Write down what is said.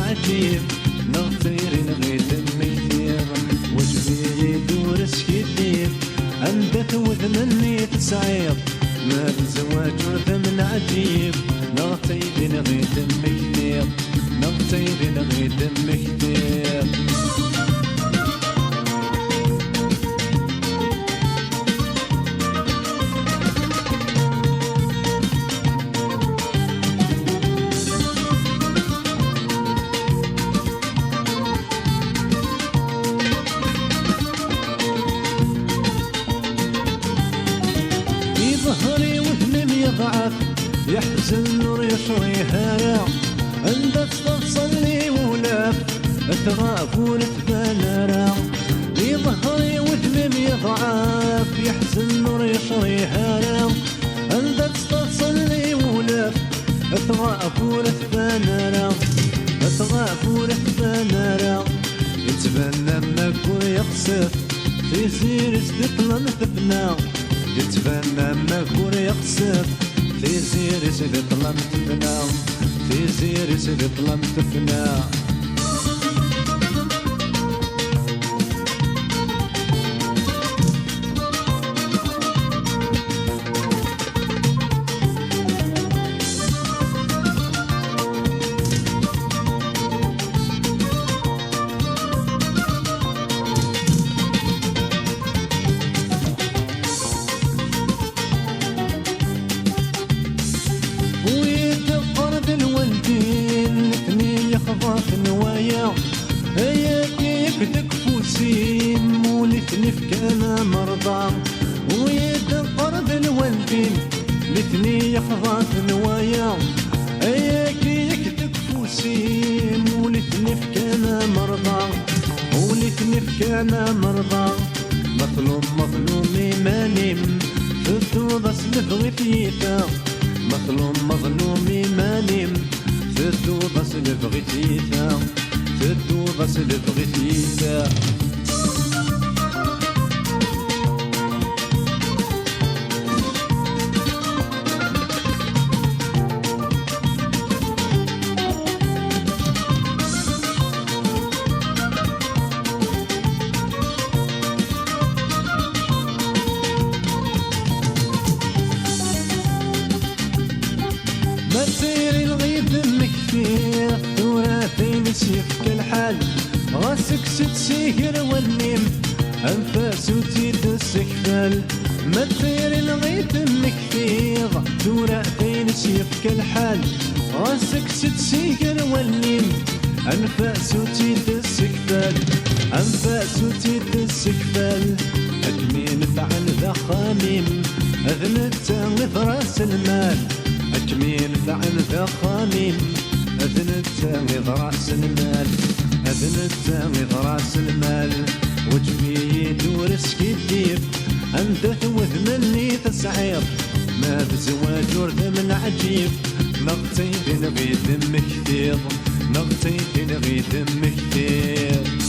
عجيب نغطير نغي دمي كثير وجبي يدور سكيديب أندث وذمني تسعير ما الزواج ورثمن عجيب نغطير نغي دمي كثير نغطير نغي دمي كثير ظهري وثمم يضعف يحزن نور يشري هلا عند تصلي ولاف تغاف ونتبالى في ظهري وثمم يضعف يحزن نور يشري هلا عند تصلي ولاف تغاف ونتبالى تغاف ونتبالى يتبنى ماك ويقصف في زير استقلال ثبنا يتبنى ماكور يقصف في زير سيدي طلمت فنا في زير سيدي طلمت فنا في النوايا هياكي تكفوسين مولتني في كان مرضى ويدقرب الوالدين لثني يخضع في النوايا هياكي تكفوسين مولتني في كان مرضى ولتني في كان مرضى مظلوم مظلومي مانيم شفتو بس نبغي فيتا مظلوم مظلومي مانيم تدو بس اللي بغيتيها تدو بس اللي بغيتيها ما تصيري الغيب كثير ثلاثين يسيفك الحال غاسك ستسير والنيم أنفاس وتيد السكفال ما تصيري الغيب كثير ثلاثين يسيفك الحال غاسك ستسير والنيم أنفاس وتيد السكفال أنفاس وتيد السكفال أكمين فعل ذا خاميم أذنت غثراس المال أكمين فعل ذا خاميم أذنت غراس المال أذنت غراس المال وجبي يدور سكيديب أندث وثمني تسعير ما بزواج ورثمن عجيب نغطي نغي دم كثير نغطي نغي دم كثير